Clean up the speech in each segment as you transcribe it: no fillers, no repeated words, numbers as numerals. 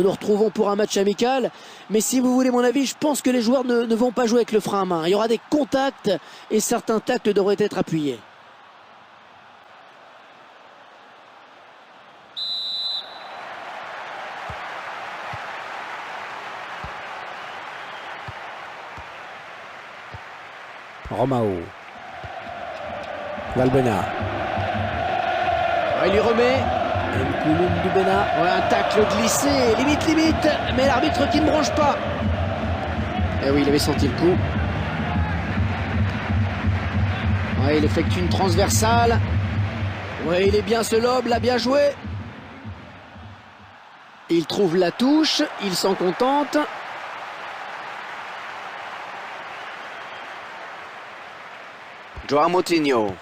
nous nous retrouvons pour un match amical. Mais si vous voulez mon avis, je pense que les joueurs ne vont pas jouer avec le frein à main. Il y aura des contacts et certains tacles devraient être appuyés. Romao. Valbuena. Il lui remet. Nkoulou Ndubena. Ouais, un tacle glissé, limite, mais l'arbitre qui ne bronche pas. Eh oui, il avait senti le coup. Ouais, il effectue une transversale. Ouais, il est bien ce lob, l'a bien joué. Il trouve la touche, il s'en contente. Joao Moutinho.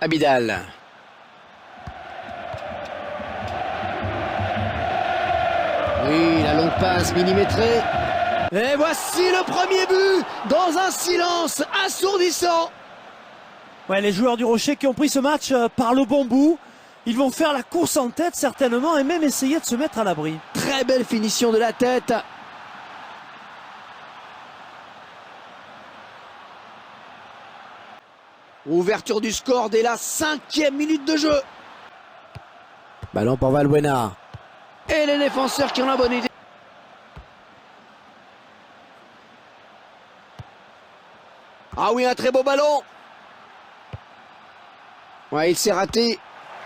Abidal. Oui, la longue passe millimétrée. Et voici le premier but dans un silence assourdissant. Ouais, les joueurs du Rocher qui ont pris ce match par le bon bout. Ils vont faire la course en tête certainement et même essayer de se mettre à l'abri. Très belle finition de la tête. Ouverture du score dès la 5e minute de jeu. Ballon pour Valbuena. Et les défenseurs qui ont la bonne idée. Ah oui, un très beau ballon. Ouais, il s'est raté.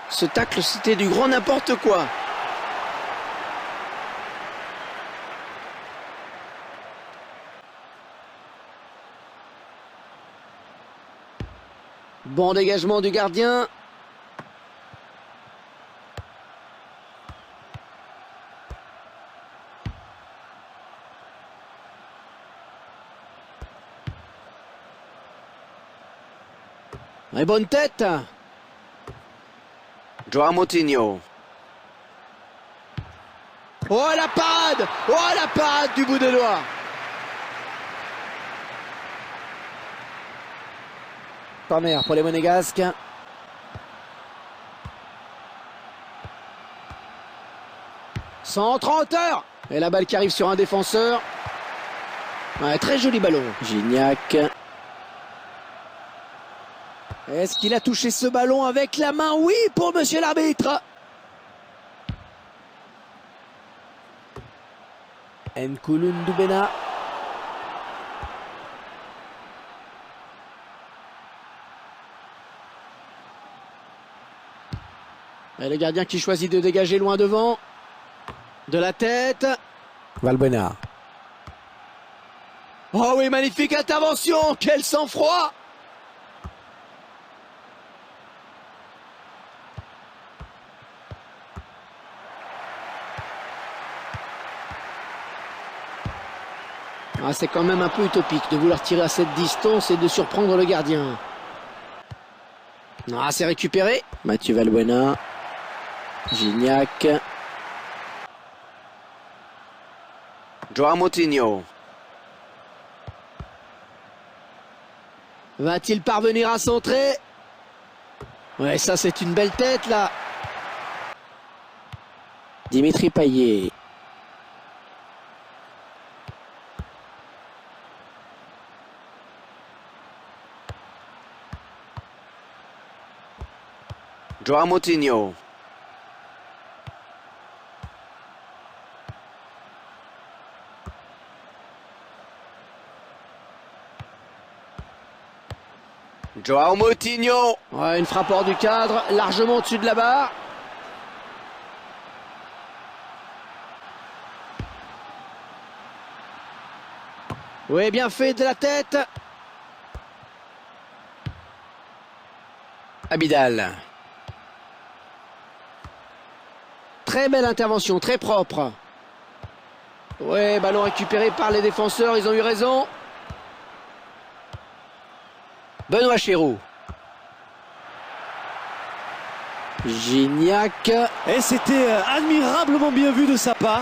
Ce tacle, c'était du grand n'importe quoi. Bon dégagement du gardien. Et bonne tête. Joao Moutinho. Oh la parade! Oh la parade du bout des doigts! Corner pour les Monégasques. Centre en hauteur! Et la balle qui arrive sur un défenseur. Ouais, très joli ballon. Gignac. Est-ce qu'il a touché ce ballon avec la main? Oui, pour monsieur l'arbitre. Nkoulou Ndubena. Et le gardien qui choisit de dégager loin devant. De la tête. Valbuena. Oh oui, magnifique intervention. Quel sang-froid. Ah, c'est quand même un peu utopique de vouloir tirer à cette distance et de surprendre le gardien. Ah, c'est récupéré. Mathieu Valbuena. Gignac. Joao Moutinho. Va-t-il parvenir à centrer? Ouais, ça c'est une belle tête là. Dimitri Payet. Joao Moutinho. Joao Moutinho. Ouais, une frappe hors du cadre, largement au-dessus de la barre. Oui, bien fait de la tête. Abidal. Très belle intervention, très propre. Ouais, ballon récupéré par les défenseurs, ils ont eu raison. Benoît Chéroux. Gignac. Et c'était admirablement bien vu de sa part.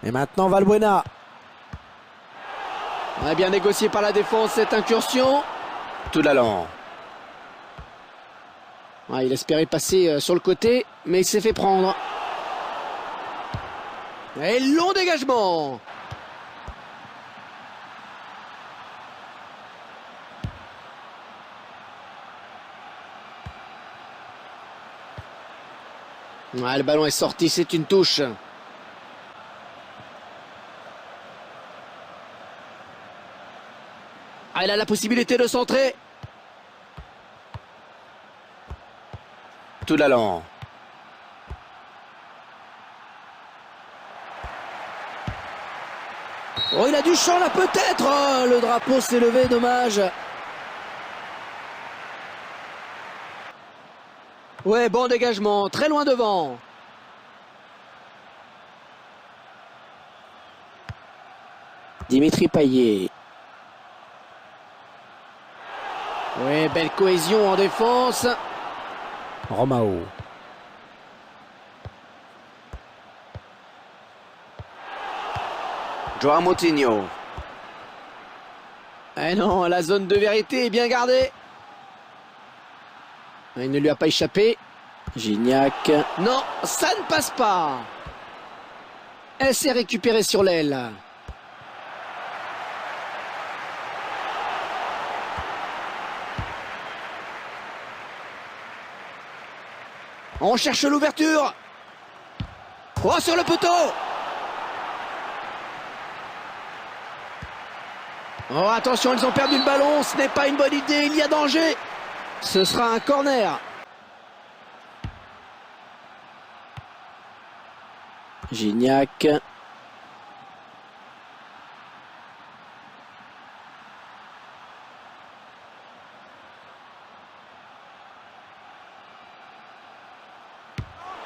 Et maintenant Valbuena. On a bien négocié par la défense cette incursion. Toulalan. Ouais, il espérait passer sur le côté, mais il s'est fait prendre. Et long dégagement. Ouais, le ballon est sorti, c'est une touche. Ah, il a la possibilité de centrer. Tout l'allant. Oh, il a du champ là peut-être. Oh, le drapeau s'est levé, dommage. Ouais, bon dégagement, très loin devant. Dimitri Payet. Ouais, belle cohésion en défense. Romao. Joao Moutinho. Eh non, la zone de vérité est bien gardée. Il ne lui a pas échappé. Gignac. Non, ça ne passe pas. Elle s'est récupérée sur l'aile. On cherche l'ouverture. Oh, sur le poteau. Oh, attention, ils ont perdu le ballon. Ce n'est pas une bonne idée, il y a danger. Ce sera un corner. Gignac.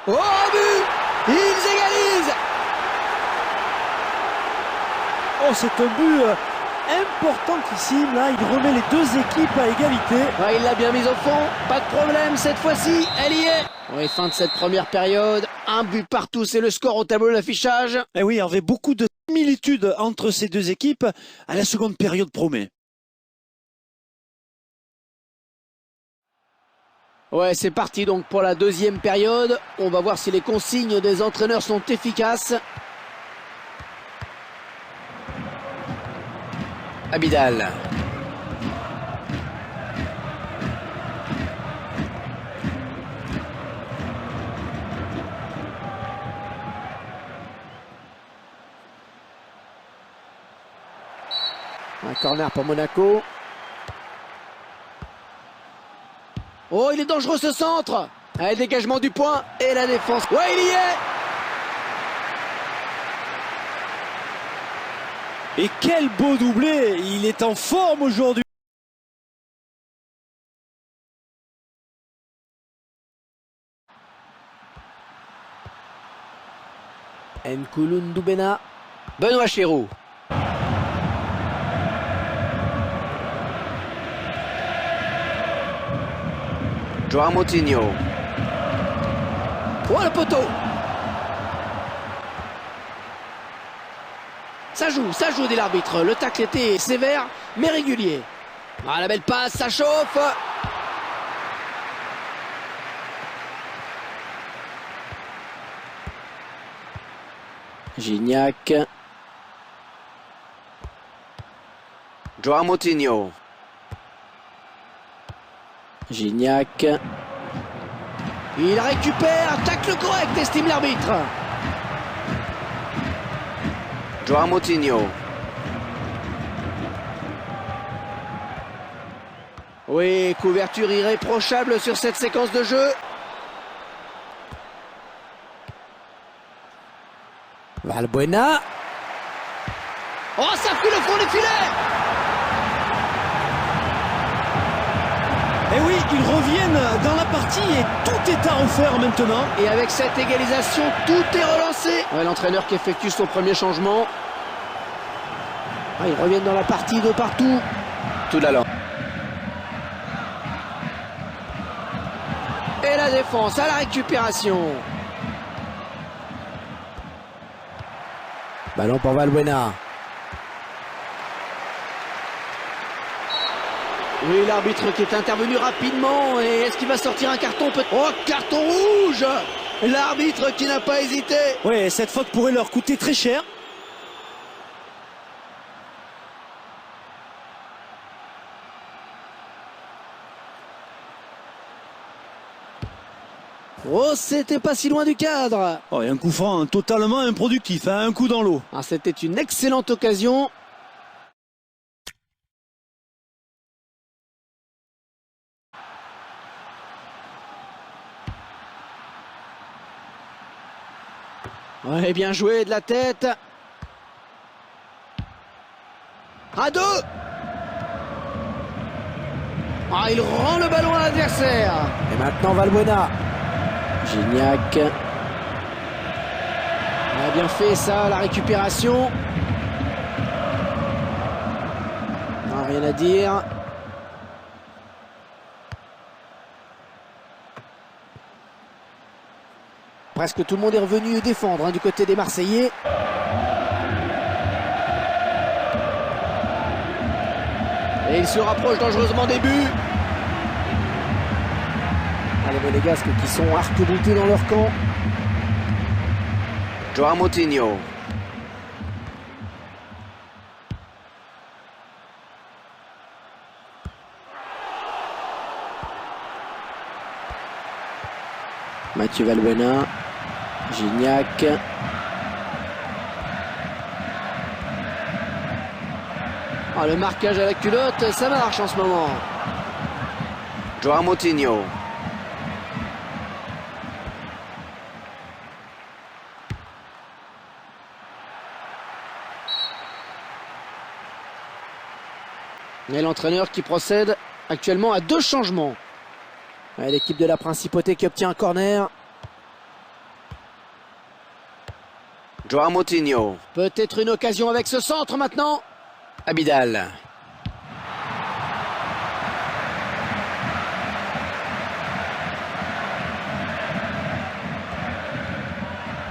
Oh, but! Ils égalisent! Oh, c'est un but importantissime. Là, il remet les deux équipes à égalité. Ouais, il l'a bien mise au fond. Pas de problème, cette fois-ci, elle y est. Oui, fin de cette première période. Un but partout, c'est le score au tableau de l'affichage. Et oui, il y avait beaucoup de similitudes entre ces deux équipes. À la seconde période promet. Ouais, c'est parti donc pour la deuxième période. On va voir si les consignes des entraîneurs sont efficaces. Abidal. Un corner pour Monaco. Oh, il est dangereux ce centre. Le dégagement du point et la défense. Ouais, il y est. Et quel beau doublé. Il est en forme aujourd'hui. Nkoulou Ndoubena. Benoît Chirou. Joao Moutinho. Oh, le poteau. Ça joue, dit l'arbitre. Le tacle était sévère, mais régulier. Ah, la belle passe, ça chauffe. Gignac. Joao Moutinho. Gignac. Il récupère, tacle correct, estime l'arbitre. Joao Moutinho. Oui, couverture irréprochable sur cette séquence de jeu. Valbuena. Oh, ça fuit le fond des filets. Et oui, ils reviennent dans la partie et tout est à refaire maintenant. Et avec cette égalisation, tout est relancé. Ouais, l'entraîneur qui effectue son premier changement. Ah, ils reviennent dans la partie de partout. Tout l'allant. Et la défense à la récupération. Ballon pour Valbuena. Oui, l'arbitre qui est intervenu rapidement. Et est-ce qu'il va sortir un carton peut-être? Oh, carton rouge! L'arbitre qui n'a pas hésité. Oui, cette faute pourrait leur coûter très cher. Oh, c'était pas si loin du cadre. Oh, et un coup franc totalement improductif, hein, un coup dans l'eau. Ah, c'était une excellente occasion. Ouais, bien joué de la tête. À deux. Ah, il rend le ballon à l'adversaire. Et maintenant Valbuena. Gignac. On a bien fait ça, la récupération. Non, rien à dire. Presque tout le monde est revenu défendre hein, du côté des Marseillais. Et il se rapproche dangereusement des buts. Ah, les Monégasques qui sont arc-boutés dans leur camp. Joao Moutinho. Mathieu Valbuena. Gignac. Ah, le marquage à la culotte, ça marche en ce moment. Joao Moutinho. Et l'entraîneur qui procède actuellement à 2 changements. Ouais, l'équipe de la Principauté qui obtient un corner. Joao Moutinho. Peut-être une occasion avec ce centre maintenant. Abidal.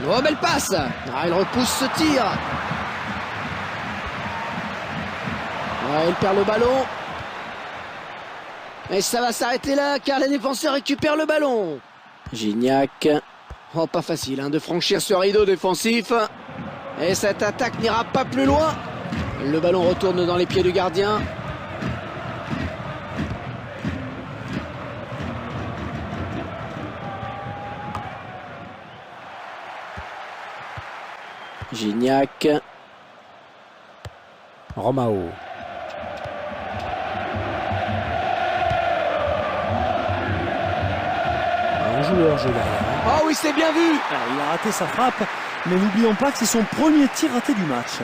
Oh, belle passe. Ah, il repousse ce tir. Ouais, il perd le ballon. Et ça va s'arrêter là car les défenseurs récupèrent le ballon. Gignac. Oh, pas facile hein, de franchir ce rideau défensif. Et cette attaque n'ira pas plus loin. Le ballon retourne dans les pieds du gardien. Gignac. Romao. Un joueur joue derrière. Oh oui, c'est bien vu. Ah, il a raté sa frappe, mais n'oublions pas que c'est son premier tir raté du match.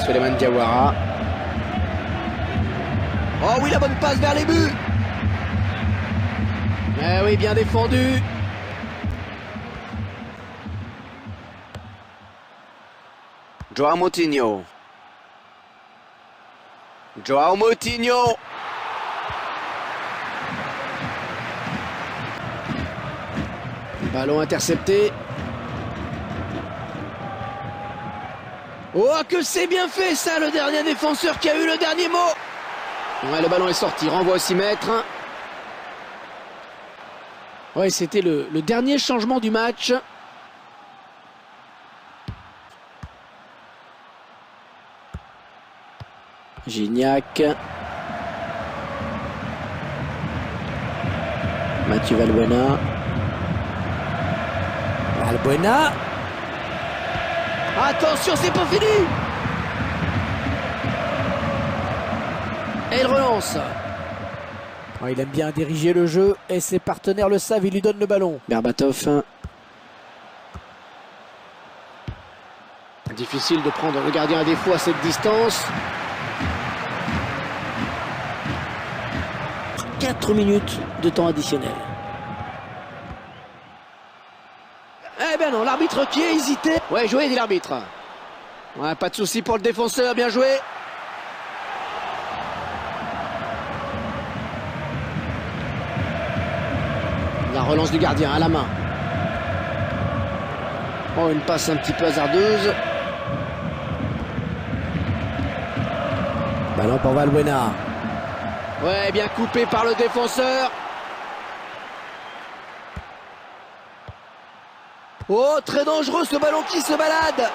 Souleymane Diawara. Oh oui, la bonne passe vers les buts. Eh oui, bien défendu. Joao Moutinho. Joao Moutinho. Ballon intercepté. Oh, que c'est bien fait ça, le dernier défenseur qui a eu le dernier mot. Ouais, le ballon est sorti, renvoi au 6 mètres. Ouais, c'était le dernier changement du match. Gignac. Mathieu Valbuena. Valbuena. Attention, c'est pas fini. Et il relance. Oh, il aime bien diriger le jeu et ses partenaires le savent, il lui donne le ballon. Berbatov. Difficile de prendre le gardien à défaut à cette distance. 4 minutes de temps additionnel. Eh ben non, l'arbitre qui a hésité. Ouais, joué, dit l'arbitre. Ouais, pas de souci pour le défenseur, bien joué. La relance du gardien à la main. Oh, une passe un petit peu hasardeuse. Ballon pour Valbuena. Ouais, bien coupé par le défenseur. Oh, très dangereux ce ballon qui se balade.